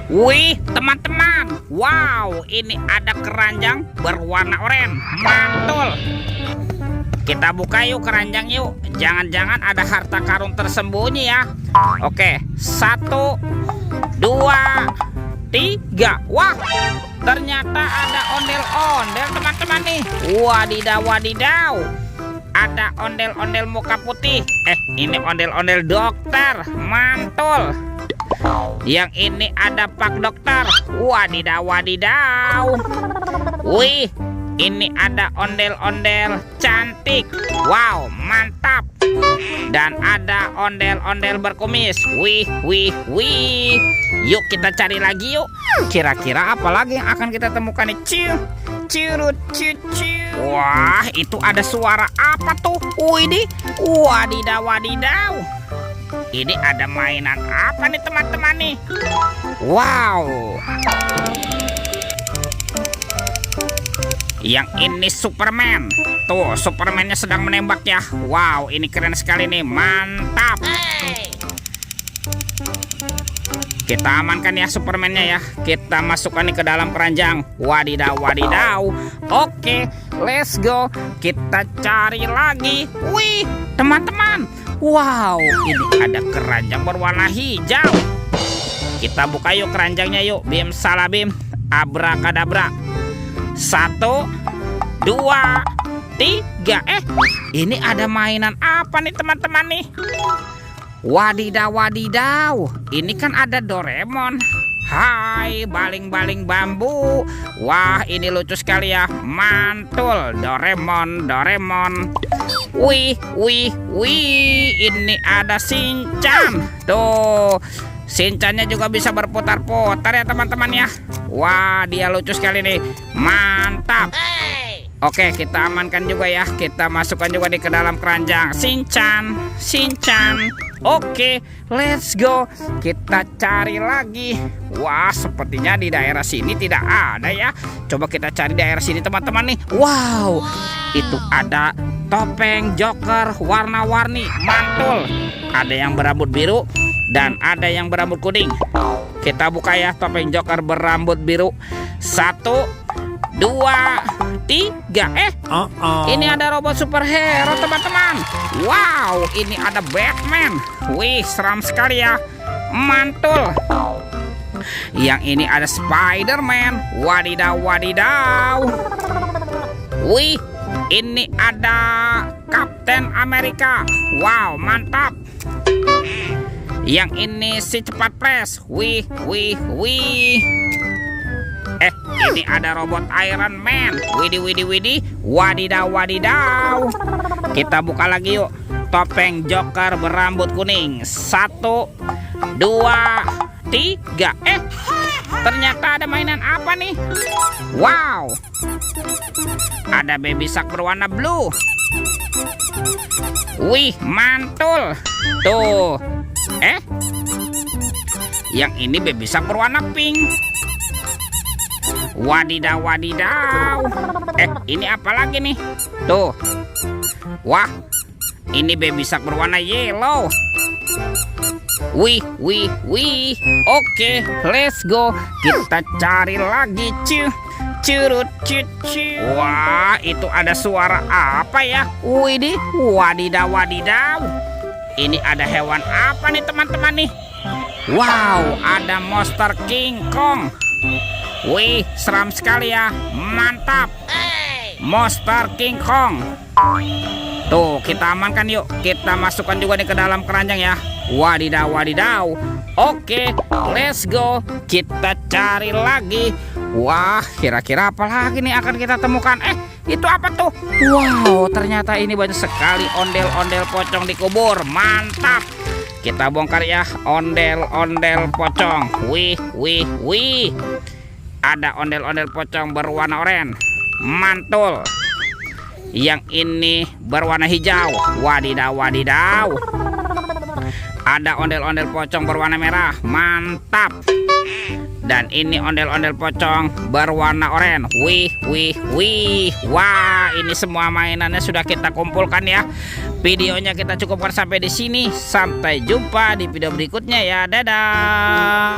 Wih, teman-teman. Wow, ini ada keranjang berwarna oranye. Mantul. Kita buka yuk keranjang yuk. Jangan-jangan ada harta karun tersembunyi ya. Oke, 1, 2, 3. Wah, ternyata ada ondel-ondel teman-teman nih. Wadidaw, wadidaw. Ada ondel-ondel muka putih. Ini ondel-ondel dokter. Mantul. Yang ini ada Pak Dokter. Wadidaw, wadidaw. Wih, ini ada ondel-ondel cantik. Wow, mantap. Dan ada ondel-ondel berkumis. Wih, wih, wih. Yuk kita cari lagi yuk. Kira-kira apa lagi yang akan kita temukan nih? Curut, cucu. Wah, itu ada suara apa tuh? Wih, wadidaw, wadidaw. Ini ada mainan apa nih teman-teman nih? Wow. Yang ini Superman. Tuh, Supermannya sedang menembak ya. Wow, ini keren sekali nih. Mantap. Kita amankan ya Supermannya ya. Kita masukkan nih ke dalam keranjang. Wadidaw, wadidaw. Oke, let's go. Kita cari lagi. Wih, teman-teman. Wow, ini ada keranjang berwarna hijau. Kita buka yuk keranjangnya yuk. Bim salabim, abrakadabra. 1, 2, 3. Ini ada mainan apa nih teman-teman nih? Wadidaw, wadidaw. Ini kan ada Doraemon. Hai, baling-baling bambu. Wah, ini lucu sekali ya. Mantul, Doraemon, Doraemon. Wih, wih, wih. Ini ada Shinchan. Tuh, Shinchannya juga bisa berputar-putar ya teman-teman ya. Wah, dia lucu sekali nih. Mantap. Oke, kita amankan juga ya. Kita masukkan juga ke dalam keranjang. Shinchan, Shinchan. Oke, let's go. Kita cari lagi. Wah, sepertinya di daerah sini tidak ada ya. Coba kita cari daerah sini teman-teman nih. Wow, itu ada topeng Joker warna-warni. Mantul. Ada yang berambut biru dan ada yang berambut kuning. Kita buka ya topeng Joker berambut biru. 1, 2, 3. Ini ada robot superhero teman-teman. Wow, ini ada Batman. Wih, seram sekali ya. Mantul. Yang ini ada Spider-Man. Wadidaw, wadidaw. Wih, ini ada Captain America. Wow, mantap. Yang ini si cepat pres. Wih, wih, wih. Ini ada robot Iron Man. Widih, widih, widih. Wadidaw, wadidaw. Kita buka lagi yuk. Topeng Joker berambut kuning. 1, 2, 3. Ternyata ada mainan apa nih? Wow. Ada Baby Shark berwarna blue. Wih, mantul. Tuh. Yang ini Baby Shark berwarna pink. Wadidaw, wadidaw. Ini apa lagi nih? Tuh. Wah, ini Baby Shark berwarna yellow. Wih, wih, wih. Oke, let's go. Kita cari lagi. Curut, cucu. Wah, itu ada suara apa ya? Widih, wadidaw, wadidaw. Ini ada hewan apa nih teman-teman nih? Wow, ada monster King Kong. Wih, seram sekali ya. Mantap. Monster King Kong. Tuh, kita amankan yuk. Kita masukkan juga nih ke dalam keranjang ya. Wadidaw, wadidaw. Oke, let's go. Kita cari lagi. Wah, kira-kira apa lagi nih akan kita temukan? Itu apa tuh? Wow, ternyata ini banyak sekali ondel-ondel pocong dikubur. Mantap. Kita bongkar ya ondel-ondel pocong. Wih, wih, wih. Ada ondel-ondel pocong berwarna oranye. Mantul. Yang ini berwarna hijau. Wadidaw, wadidaw. Ada ondel-ondel pocong berwarna merah. Mantap. Dan ini ondel-ondel pocong berwarna oranye. Wih, wih, wih. Wah, ini semua mainannya sudah kita kumpulkan ya. Videonya kita cukupkan sampai di sini. Sampai jumpa di video berikutnya ya. Dadah.